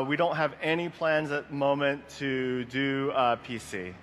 We don't have any plans at the moment to do PC.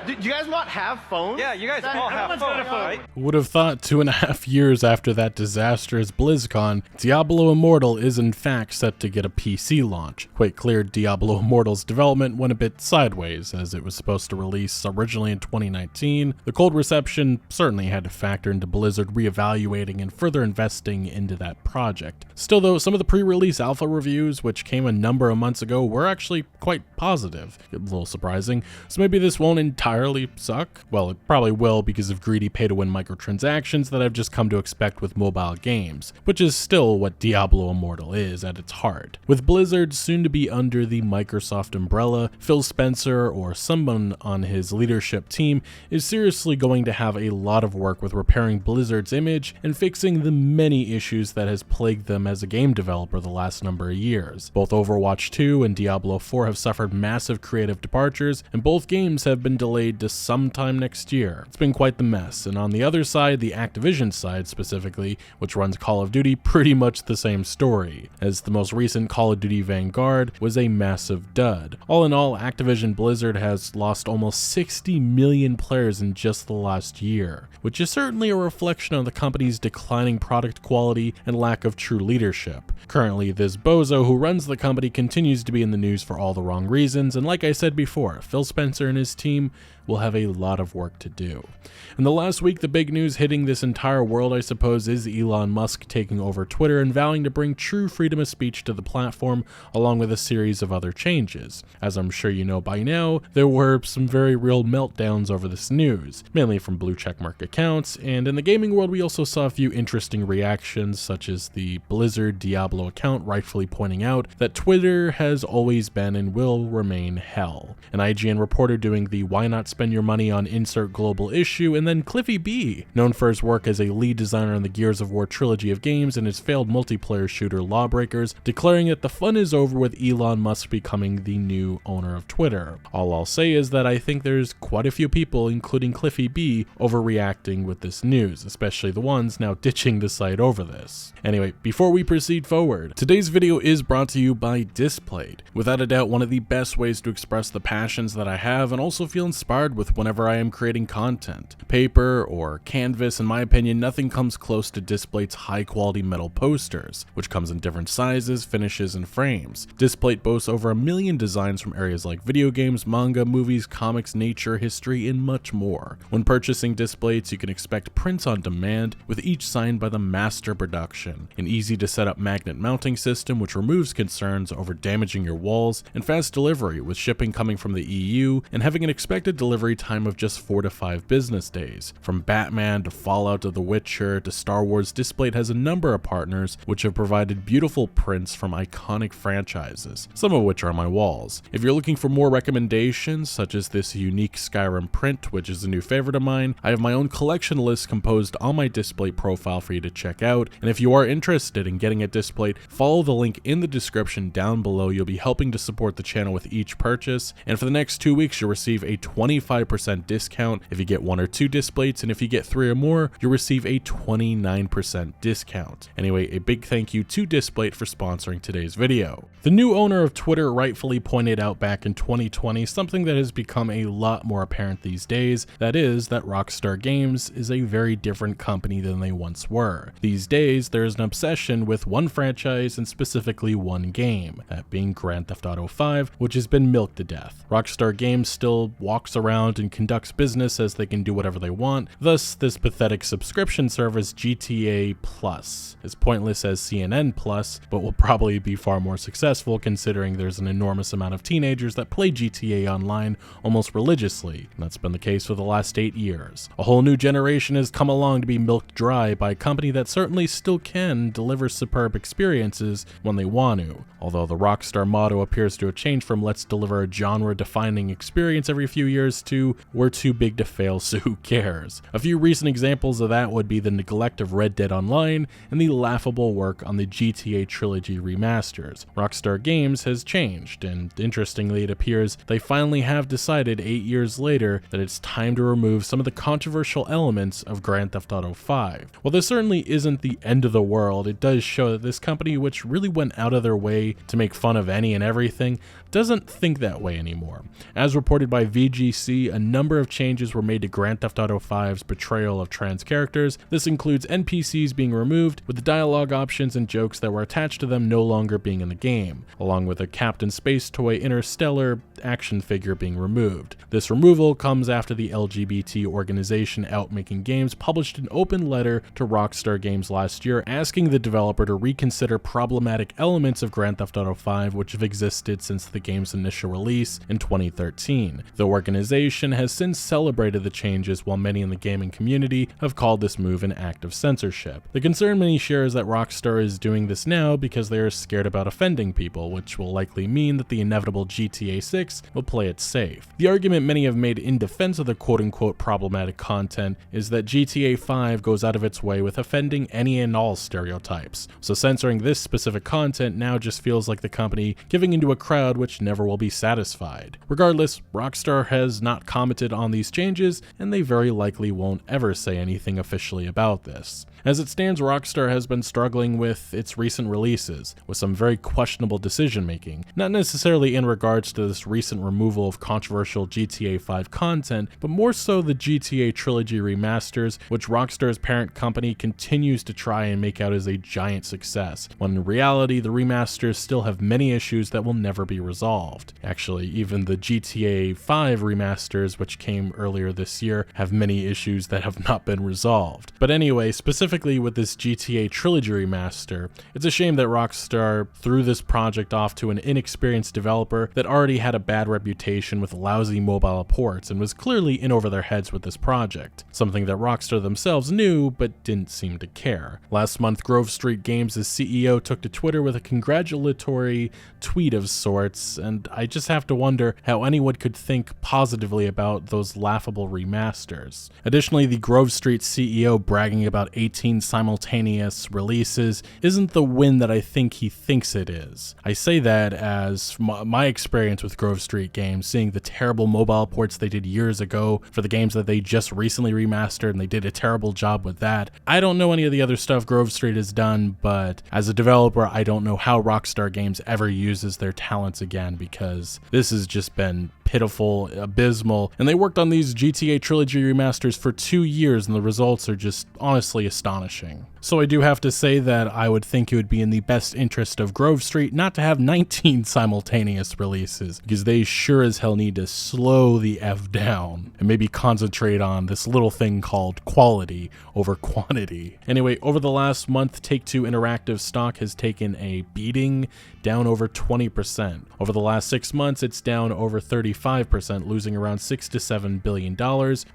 Do you guys not have phones? Yeah, you guys all have phones, right? Would have thought 2.5 years after that disastrous BlizzCon, Diablo Immortal is in fact set to get a PC launch. Quite clear, Diablo Immortal's development went a bit sideways, as it was supposed to release originally in 2019. The cold reception certainly had to factor into Blizzard reevaluating and further investing into that project. Still though, some of the pre-release alpha reviews, which came a number of months ago, were actually quite positive. A little surprising, so maybe this won't entirely suck? Well, it probably will because of greedy pay-to-win microtransactions that I've just come to expect with mobile games, which is still what Diablo Immortal is at its heart. With Blizzard soon to be under the Microsoft umbrella, Phil Spencer, or someone on his leadership team, is seriously going to have a lot of work with repairing Blizzard's image and fixing the many issues that has plagued them as a game developer the last number of years. Both Overwatch 2 and Diablo 4 have suffered massive creative departures, and both games have been delayed to sometime next year. It's been quite the mess, and on the other side, the Activision side specifically, which runs Call of Duty, pretty much the same story, as the most recent Call of Duty Vanguard was a massive dud. All in all, Activision Blizzard has lost almost 60 million players in just the last year, which is certainly a reflection on the company's declining product quality and lack of true leadership. Currently, this bozo who runs the company continues to be in the news for all the wrong reasons, and like I said before, Phil Spencer and his team will have a lot of work to do. In the last week, the big news hitting this entire world, I suppose, is Elon Musk taking over Twitter and vowing to bring true freedom of speech to the platform, along with a series of other changes. As I'm sure you know by now, there were some very real meltdowns over this news, mainly from blue checkmark accounts, and in the gaming world we also saw a few interesting reactions, such as the Blizzard Diablo account rightfully pointing out that Twitter has always been and will remain hell. An IGN reporter doing the why not spend your money on insert global issue, and then Cliffy B, known for his work as a lead designer on the Gears of War trilogy of games and his failed multiplayer shooter Lawbreakers, declaring that the fun is over with Elon Musk becoming the new owner of Twitter. All I'll say is that I think there's quite a few people, including Cliffy B, overreacting with this news, especially the ones now ditching the site over this. Anyway, before we proceed forward, today's video is brought to you by Displate. Without a doubt, one of the best ways to express the passions that I have and also feel inspired with whenever I am creating content. Paper or canvas, in my opinion, nothing comes close to Displate's high quality metal posters, which comes in different sizes, finishes, and frames. Displate boasts over 1 million designs from areas like video games, manga, movies, comics, nature, history, and much more. When purchasing Displates, you can expect prints on demand, with each signed by the master production, an easy to set up magnet mounting system which removes concerns over damaging your walls, and fast delivery with shipping coming from the EU and having an expected delivery time of just 4 to 5 business days. From Batman to Fallout to The Witcher to Star Wars, Displate has a number of partners which have provided beautiful prints from iconic franchises, some of which are on my walls. If you're looking for more recommendations, such as this unique Skyrim print, which is a new favorite of mine, I have my own collection list composed on my Displate profile for you to check out, and if you are interested in getting a Displate, follow the link in the description down below. You'll be helping to support the channel with each purchase, and for the next 2 weeks you'll receive a 25% discount if you get 1 or 2 Displates, and if you get 3 or more, you'll receive a 29% discount. Anyway, a big thank you to Displate for sponsoring today's video. The new owner of Twitter rightfully pointed out back in 2020 something that has become a lot more apparent these days, that is that Rockstar Games is a very different company than they once were. These days, there is an obsession with one franchise and specifically one game, that being Grand Theft Auto 5, which has been milked to death. Rockstar Games still walks around and conducts business as they can do whatever they want, thus this pathetic subscription service GTA Plus is pointless as CNN Plus, but will probably be far more successful considering there's an enormous amount of teenagers that play GTA Online almost religiously, and that's been the case for the last 8 years. A whole new generation has come along to be milked dry by a company that certainly still can deliver superb experiences when they want to, although the Rockstar motto appears to have changed from let's deliver a genre-defining experience every few years first two were too big to fail, so who cares? A few recent examples of that would be the neglect of Red Dead Online and the laughable work on the GTA trilogy remasters. Rockstar Games has changed, and interestingly it appears they finally have decided 8 years later that it's time to remove some of the controversial elements of Grand Theft Auto 5. While this certainly isn't the end of the world, it does show that this company, which really went out of their way to make fun of any and everything, doesn't think that way anymore. As reported by VGC, a number of changes were made to Grand Theft Auto 5's portrayal of trans characters. This includes NPCs being removed, with the dialogue options and jokes that were attached to them no longer being in the game, along with a Captain Space Toy Interstellar action figure being removed. This removal comes after the LGBT organization Out Making Games published an open letter to Rockstar Games last year asking the developer to reconsider problematic elements of Grand Theft Auto 5 which have existed since the game's initial release in 2013. The organization has since celebrated the changes, while many in the gaming community have called this move an act of censorship. The concern many share is that Rockstar is doing this now because they are scared about offending people, which will likely mean that the inevitable GTA 6 will play it safe. The argument many have made in defense of the quote-unquote problematic content is that GTA 5 goes out of its way with offending any and all stereotypes, so censoring this specific content now just feels like the company giving into a crowd which never will be satisfied. Regardless, Rockstar has not commented on these changes, and they very likely won't ever say anything officially about this. As it stands, Rockstar has been struggling with its recent releases, with some very questionable decision making, not necessarily in regards to this recent removal of controversial GTA 5 content, but more so the GTA trilogy remasters, which Rockstar's parent company continues to try and make out as a giant success, when in reality the remasters still have many issues that will never be resolved. Actually, even the GTA 5 remasters, which came earlier this year, have many issues that have not been resolved. But anyway, specifically with this GTA trilogy remaster, it's a shame that Rockstar threw this project off to an inexperienced developer that already had a bad reputation with lousy mobile ports and was clearly in over their heads with this project, something that Rockstar themselves knew but didn't seem to care. Last month, Grove Street Games' CEO took to Twitter with a congratulatory tweet of sorts, and I just have to wonder how anyone could think positively about those laughable remasters. Additionally, the Grove Street CEO bragging about 18 simultaneous releases isn't the win that I think he thinks it is. I say that as my experience with Grove Street Games, seeing the terrible mobile ports they did years ago for the games that they just recently remastered, and they did a terrible job with that. I don't know any of the other stuff Grove Street has done, but as a developer, I don't know how Rockstar Games ever uses their talents again, because this has just been pitiful, abysmal, and they worked on these GTA trilogy remasters for 2 years, and the results are just honestly astonishing. So I do have to say that I would think it would be in the best interest of Grove Street not to have 19 simultaneous releases, because they sure as hell need to slow the F down and maybe concentrate on this little thing called quality over quantity. Anyway, over the last month, Take-Two Interactive stock has taken a beating, down over 20%. Over the last 6 months, it's down over 35%, losing around $6 to $7 billion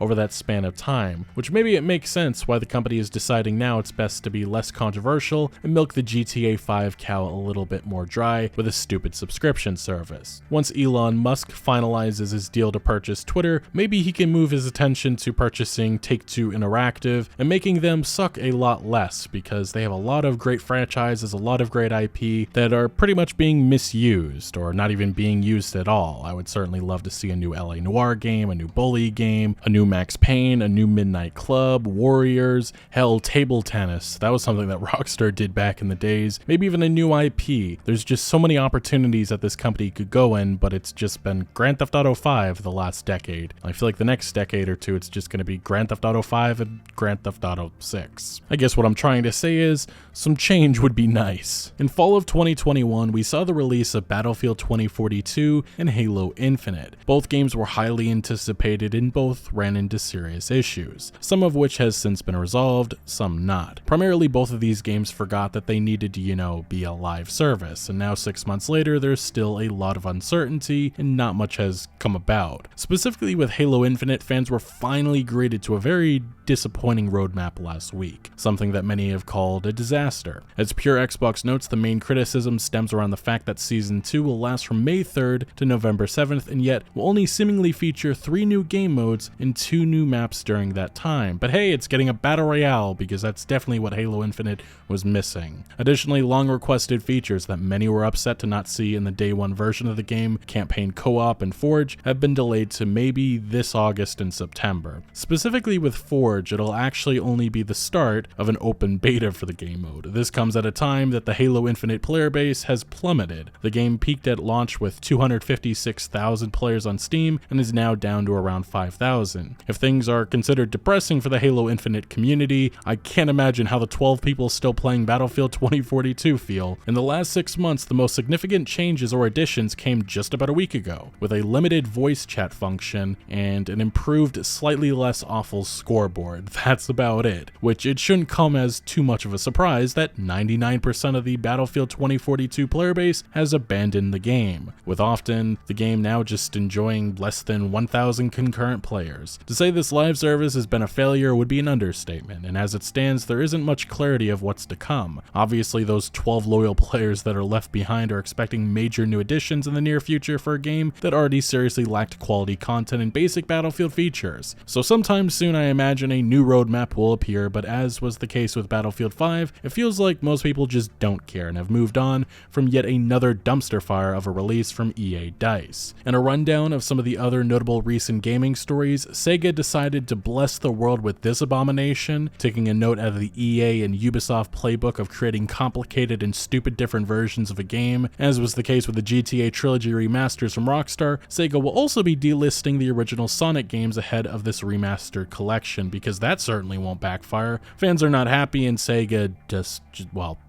over that span of time, which maybe it makes sense why the company is deciding now it's best to be less controversial and milk the GTA 5 cow a little bit more dry with a stupid subscription service. Once Elon Musk finalizes his deal to purchase Twitter, maybe he can move his attention to purchasing Take-Two Interactive and making them suck a lot less, because they have a lot of great franchises, a lot of great IP that are pretty much being misused, or not even being used at all. I would certainly love to see a new LA Noire game, a new Bully game, a new Max Payne, a new Midnight Club, Warriors, hell, table tennis. That was something that Rockstar did back in the days. Maybe even a new IP. There's just so many opportunities that this company could go in, but it's just been Grand Theft Auto 5 the last decade. I feel like the next decade or two, it's just going to be Grand Theft Auto 5 and Grand Theft Auto 6. I guess what I'm trying to say is, some change would be nice. In fall of 2021, we saw the release of Battlefield 2042 and Halo Infinite. Both games were highly anticipated and both ran into serious issues, some of which has since been resolved, some not. Primarily, both of these games forgot that they needed to, be a live service, and now 6 months later, there's still a lot of uncertainty and not much has come about. Specifically with Halo Infinite, fans were finally greeted to a very disappointing roadmap last week, something that many have called a disaster. As Pure Xbox notes, the main criticism stems around the fact that Season 2 will last from May 3rd to November 7th, and yet will only seemingly feature 3 new game modes and 2 new maps during that time. But hey, it's getting a battle royale, because that's definitely what Halo Infinite was missing. Additionally, long requested features that many were upset to not see in the day one version of the game, campaign co-op and Forge, have been delayed to maybe this August and September. Specifically with Forge, it'll actually only be the start of an open beta for the game mode. This comes at a time that the Halo Infinite player base has plummeted. The game peaked at launch with 256,000 players on Steam and is now down to around 5,000. If things are considered depressing for the Halo Infinite community, I can't imagine how the 12 people still playing Battlefield 2042 feel. In the last 6 months, the most significant changes or additions came just about a week ago, with a limited voice chat function and an improved, slightly less awful scoreboard. That's about it, which it shouldn't come as too much of a surprise that 99% of the Battlefield 2042 player base has abandoned the game, with often the game now just enjoying less than 1,000 concurrent players. To say this live service has been a failure would be an understatement, and as it stands, there isn't much clarity of what's to come. Obviously, those 12 loyal players that are left behind are expecting major new additions in the near future for a game that already seriously lacked quality content and basic Battlefield features. So sometime soon I imagine a new roadmap will appear, but as was the case with Battlefield 5, it feels like most people just don't care and have moved on from yet another dumpster fire of a release from EA DICE. In a rundown of some of the other notable recent gaming stories, Sega decided to bless the world with this abomination, taking a note out of the EA and Ubisoft playbook of creating complicated and stupid different versions of a game. As was the case with the GTA trilogy remasters from Rockstar, Sega will also be delisting the original Sonic games ahead of this remastered collection, because that certainly won't backfire. Fans are not happy and Sega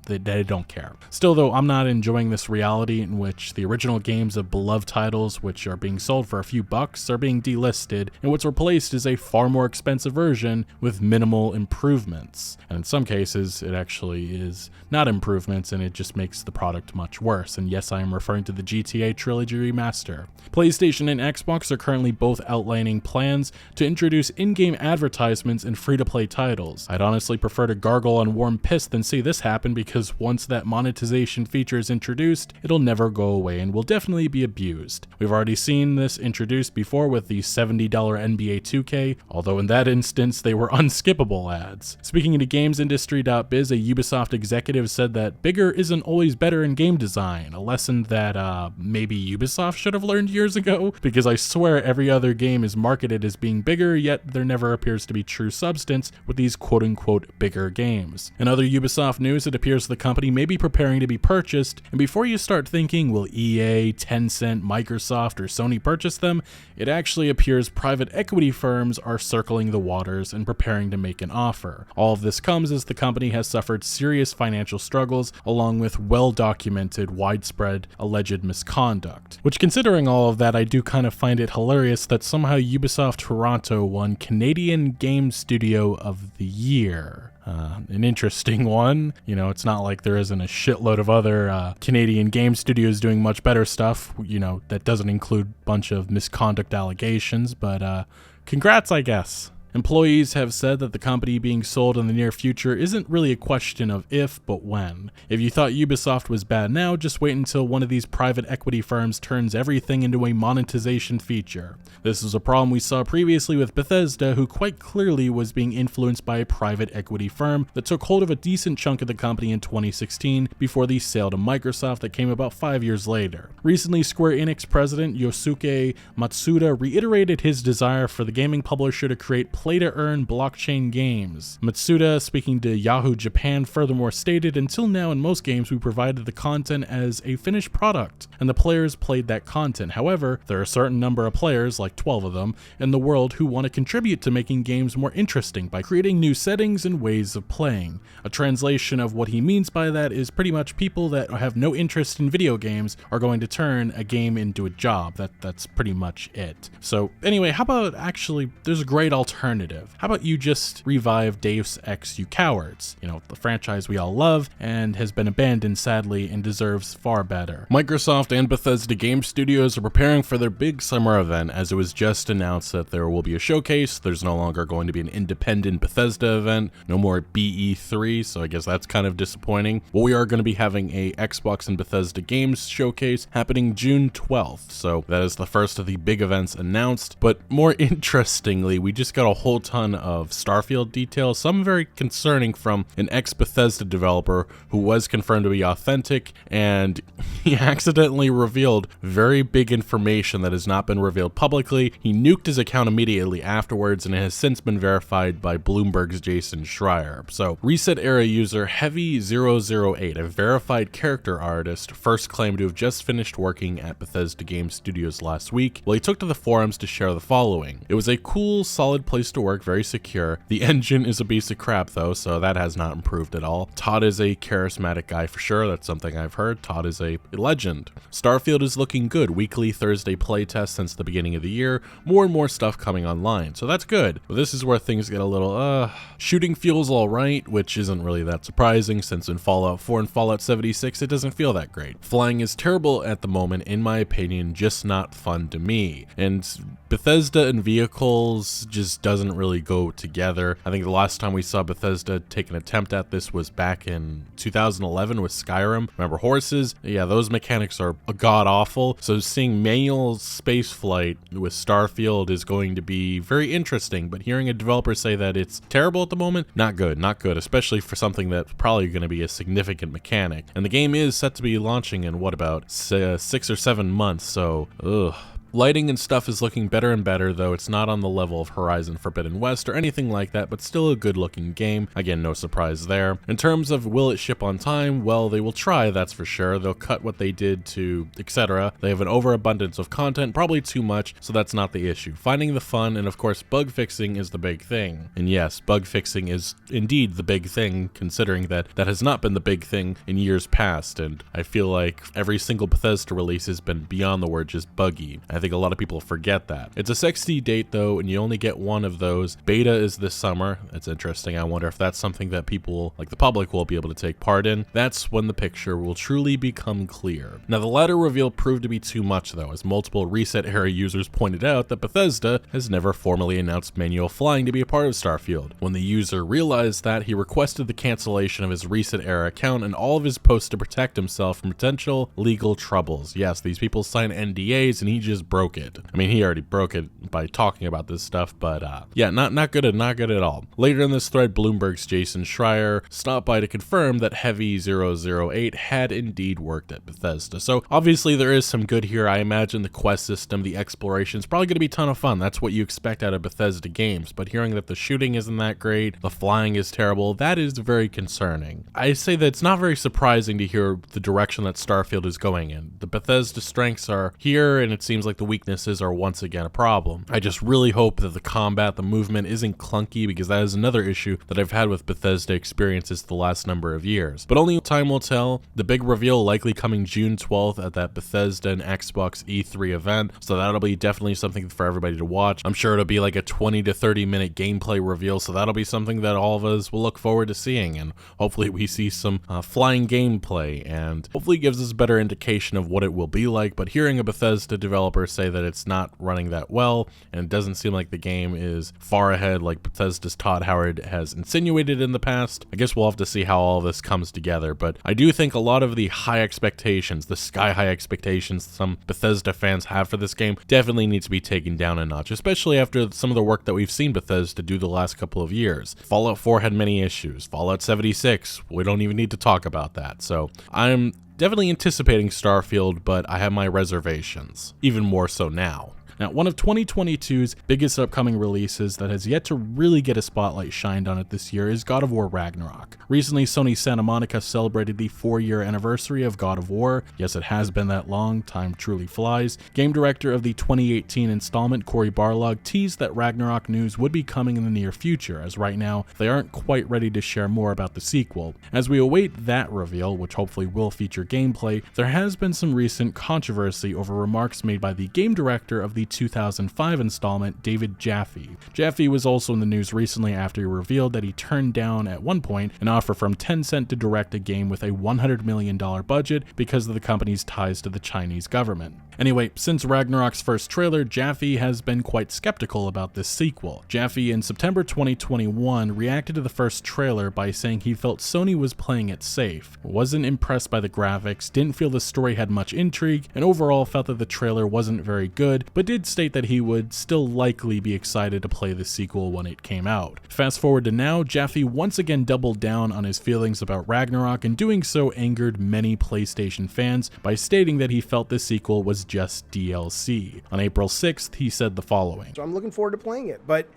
they don't care. Still though, I'm not enjoying this reality in which the original games of beloved titles, which are being sold for a few bucks, are being delisted, and what's replaced is a far more expensive version with minimal improvements. And in some cases, it actually is not improvements and it just makes the product much worse. And yes, I am referring to the GTA trilogy remaster. PlayStation and Xbox are currently both outlining plans to introduce in-game advertisements in free-to-play titles. I'd honestly prefer to gargle on warm piss than see this happen, because once that monetization feature is introduced, it'll never go away and will definitely be abused. We've already seen this introduced before with the $70 NBA 2K, although in that instance they were unskippable ads. Speaking to GamesIndustry.biz, a Ubisoft executive said that bigger isn't always better in game design, a lesson that maybe Ubisoft should have learned years ago, because I swear every other game is marketed as being bigger, yet there never appears to be true substance with these quote-unquote bigger games. In other Ubisoft news, it appears the company may be preparing to be purchased, and before you start thinking, will EA, Tencent, Microsoft, or Sony purchase them, it actually appears private equity firms are circling the waters and preparing to make an offer. All of this comes as the company has suffered serious financial struggles, along with well-documented, widespread, alleged misconduct. Which, considering all of that, I do kind of find it hilarious that somehow Ubisoft Toronto won Canadian Game Studio of the Year. An interesting one. It's not like there isn't a shitload of other Canadian game studios doing much better stuff, that doesn't include a bunch of misconduct allegations, but congrats, I guess. Employees have said that the company being sold in the near future isn't really a question of if, but when. If you thought Ubisoft was bad now, just wait until one of these private equity firms turns everything into a monetization feature. This is a problem we saw previously with Bethesda, who quite clearly was being influenced by a private equity firm that took hold of a decent chunk of the company in 2016 before the sale to Microsoft that came about 5 years later. Recently, Square Enix president Yosuke Matsuda reiterated his desire for the gaming publisher to create play-to-earn blockchain games. Matsuda, speaking to Yahoo Japan, furthermore stated, "Until now, in most games, we provided the content as a finished product, and the players played that content. However, there are a certain number of players, like 12 of them, in the world who want to contribute to making games more interesting by creating new settings and ways of playing." A translation of what he means by that is pretty much people that have no interest in video games are going to turn a game into a job. That's pretty much it. So anyway, how about actually, there's a great alternative alternative. How about you just revive Deus Ex, you cowards? You know, the franchise we all love and has been abandoned sadly and deserves far better. Microsoft and Bethesda game studios are preparing for their big summer event, as it was just announced that there will be a showcase. There's no longer going to be an independent Bethesda event, no more BE3, so I guess that's kind of disappointing. But we are going to be having a Xbox and Bethesda games showcase happening June 12th, so that is the first of the big events announced. But more interestingly, we just got a whole ton of Starfield details, some very concerning from an ex-Bethesda developer who was confirmed to be authentic, and he accidentally revealed very big information that has not been revealed publicly. He nuked his account immediately afterwards, and it has since been verified by Bloomberg's Jason Schreier. So, Reset Era user Heavy008, a verified character artist, first claimed to have just finished working at Bethesda Game Studios last week. Well, he took to the forums to share the following. It was a cool, solid place to work, very secure. The engine is a piece of crap though, so that has not improved at all. Todd is a charismatic guy for sure, that's something I've heard. Todd is a legend. Starfield is looking good. Weekly Thursday playtest since the beginning of the year. More and more stuff coming online, so that's good. But this is where things get a little, shooting feels alright, which isn't really that surprising since in Fallout 4 and Fallout 76 it doesn't feel that great. Flying is terrible at the moment, in my opinion, just not fun to me. And Bethesda and vehicles just doesn't really go together. I think the last time we saw Bethesda take an attempt at this was back in 2011 with Skyrim. Remember horses? Yeah, those mechanics are god-awful. So seeing manual spaceflight with Starfield is going to be very interesting, but hearing a developer say that it's terrible at the moment, not good, especially for something that's probably going to be a significant mechanic. And the game is set to be launching in what, about 6 or 7 months, so ugh. Lighting and stuff is looking better and better, though it's not on the level of Horizon Forbidden West or anything like that, but still a good looking game. Again, no surprise there. In terms of will it ship on time, well, they will try, that's for sure. They'll cut what they did to etc. They have an overabundance of content, probably too much, so that's not the issue. Finding the fun and of course bug fixing is the big thing. And yes, bug fixing is indeed the big thing, considering that that has not been the big thing in years past, and I feel like every single Bethesda release has been beyond the word just buggy. I think a lot of people forget that. It's a 6D date though, and you only get one of those. Beta is this summer. It's interesting. I wonder if that's something that people, like the public, will be able to take part in. That's when the picture will truly become clear. Now, the latter reveal proved to be too much though, as multiple Reset Era users pointed out that Bethesda has never formally announced manual flying to be a part of Starfield. When the user realized that, he requested the cancellation of his Reset Era account and all of his posts to protect himself from potential legal troubles. Yes, these people sign NDAs and he just broke it. I mean, he already broke it by talking about this stuff, but yeah, not good at all. Later in this thread, Bloomberg's Jason Schreier stopped by to confirm that Heavy008 had indeed worked at Bethesda. So obviously there is some good here. I imagine the quest system, the exploration is probably going to be a ton of fun. That's what you expect out of Bethesda games, but hearing that the shooting isn't that great, the flying is terrible, that is very concerning. I say that it's not very surprising to hear the direction that Starfield is going in. The Bethesda strengths are here, and it seems like the weaknesses are once again a problem. I just really hope that the combat, the movement isn't clunky, because that is another issue that I've had with Bethesda experiences the last number of years. But only time will tell. The big reveal likely coming June 12th at that Bethesda and Xbox E3 event, so that'll be definitely something for everybody to watch. I'm sure it'll be like a 20 to 30 minute gameplay reveal, so that'll be something that all of us will look forward to seeing, and hopefully we see some flying gameplay, and hopefully gives us a better indication of what it will be like. But hearing a Bethesda developer say that it's not running that well, and it doesn't seem like the game is far ahead like Bethesda's Todd Howard has insinuated in the past, I guess we'll have to see how all this comes together. But I do think a lot of the high expectations, the sky-high expectations some Bethesda fans have for this game definitely need to be taken down a notch, especially after some of the work that we've seen Bethesda do the last couple of years. Fallout 4 had many issues. Fallout 76, we don't even need to talk about that. So I'm definitely anticipating Starfield, but I have my reservations, even more so now. Now, one of 2022's biggest upcoming releases that has yet to really get a spotlight shined on it this year is God of War Ragnarok. Recently, Sony Santa Monica celebrated the 4-year anniversary of God of War. Yes, it has been that long, time truly flies. Game director of the 2018 installment, Cory Barlog, teased that Ragnarok news would be coming in the near future, as right now, they aren't quite ready to share more about the sequel. As we await that reveal, which hopefully will feature gameplay, there has been some recent controversy over remarks made by the game director of the 2005 installment, David Jaffe. Jaffe was also in the news recently after he revealed that he turned down at one point an offer from Tencent to direct a game with a $100 million budget because of the company's ties to the Chinese government. Anyway, since Ragnarok's first trailer, Jaffe has been quite skeptical about this sequel. Jaffe in September 2021 reacted to the first trailer by saying he felt Sony was playing it safe, wasn't impressed by the graphics, didn't feel the story had much intrigue, and overall felt that the trailer wasn't very good, but did state that he would still likely be excited to play the sequel when it came out. Fast forward to now, Jaffe once again doubled down on his feelings about Ragnarok, and doing so angered many PlayStation fans by stating that he felt the sequel was just DLC. On April 6th, he said the following. So I'm looking forward to playing it, but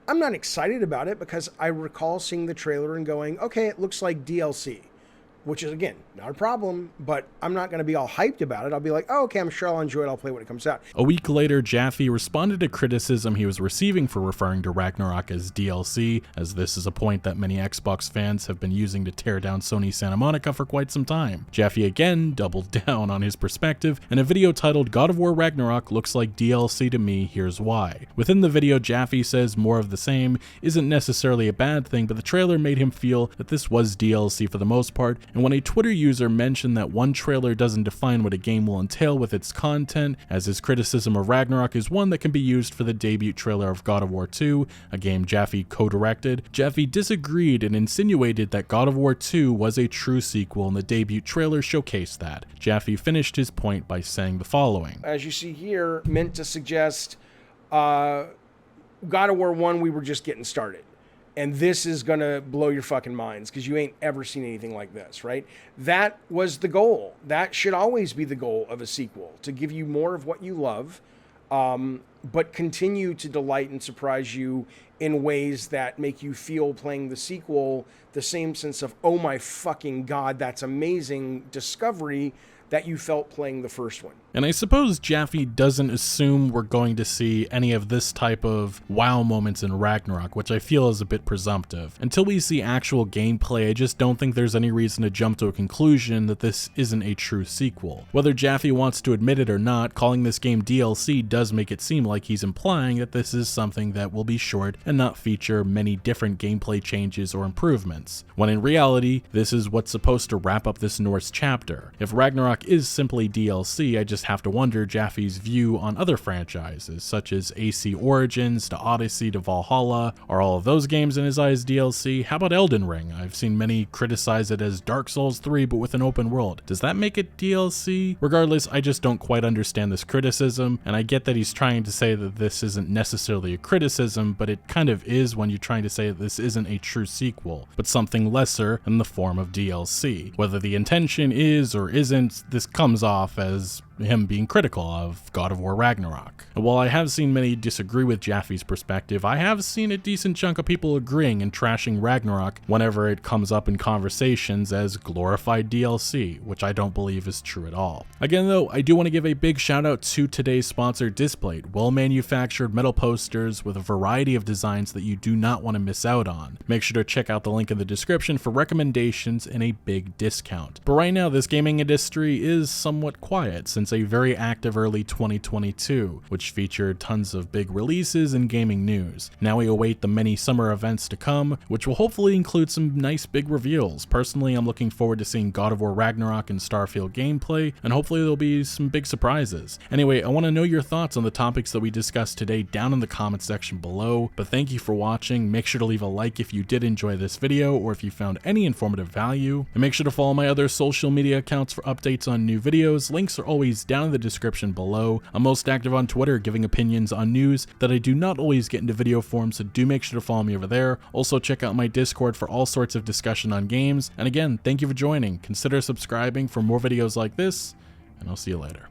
I'm not excited about it because I recall seeing the trailer and going, okay, it looks like DLC, which is, again, not a problem, but I'm not going to be all hyped about it. I'll be like, oh, okay, I'm sure I'll enjoy it. I'll play it when it comes out. A week later, Jaffe responded to criticism he was receiving for referring to Ragnarok as DLC, as this is a point that many Xbox fans have been using to tear down Sony Santa Monica for quite some time. Jaffe again doubled down on his perspective in a video titled God of War Ragnarok looks like DLC to me, here's why. Within the video, Jaffe says more of the same isn't necessarily a bad thing, but the trailer made him feel that this was DLC for the most part, and when a Twitter user mentioned that one trailer doesn't define what a game will entail with its content, as his criticism of Ragnarok is one that can be used for the debut trailer of God of War 2, a game Jaffe co-directed, Jaffe disagreed and insinuated that God of War 2 was a true sequel and the debut trailer showcased that. Jaffe finished his point by saying the following. As you see here, meant to suggest God of War 1, we were just getting started. And this is going to blow your fucking minds because you ain't ever seen anything like this, right? That was the goal. That should always be the goal of a sequel, to give you more of what you love, but continue to delight and surprise you in ways that make you feel playing the sequel the same sense of, oh my fucking God, that's amazing discovery that you felt playing the first one. And I suppose Jaffe doesn't assume we're going to see any of this type of wow moments in Ragnarok, which I feel is a bit presumptive. Until we see actual gameplay, I just don't think there's any reason to jump to a conclusion that this isn't a true sequel. Whether Jaffe wants to admit it or not, calling this game DLC does make it seem like he's implying that this is something that will be short and not feature many different gameplay changes or improvements, when in reality, this is what's supposed to wrap up this Norse chapter. If Ragnarok is simply DLC, I just have to wonder Jaffe's view on other franchises, such as AC Origins to Odyssey to Valhalla. Are all of those games in his eyes DLC? How about Elden Ring? I've seen many criticize it as Dark Souls 3 but with an open world. Does that make it DLC? Regardless, I just don't quite understand this criticism, and I get that he's trying to say that this isn't necessarily a criticism, but it kind of is when you're trying to say that this isn't a true sequel, but something lesser in the form of DLC. Whether the intention is or isn't, this comes off as him being critical of God of War Ragnarok. While I have seen many disagree with Jaffe's perspective, I have seen a decent chunk of people agreeing and trashing Ragnarok whenever it comes up in conversations as glorified DLC, which I don't believe is true at all. Again though, I do want to give a big shout out to today's sponsor, Displate, well-manufactured metal posters with a variety of designs that you do not want to miss out on. Make sure to check out the link in the description for recommendations and a big discount. But right now, this gaming industry is somewhat quiet since a very active early 2022, which featured tons of big releases and gaming news. Now we await the many summer events to come, which will hopefully include some nice big reveals. Personally, I'm looking forward to seeing God of War Ragnarok and Starfield gameplay, and hopefully there'll be some big surprises. Anyway, I want to know your thoughts on the topics that we discussed today down in the comment section below, but thank you for watching. Make sure to leave a like if you did enjoy this video or if you found any informative value, and make sure to follow my other social media accounts for updates on new videos. Links are always down in the description below. I'm most active on Twitter, giving opinions on news that I do not always get into video form, so do make sure to follow me over there. Also check out my Discord for all sorts of discussion on games, and again, thank you for joining. Consider subscribing for more videos like this, and I'll see you later.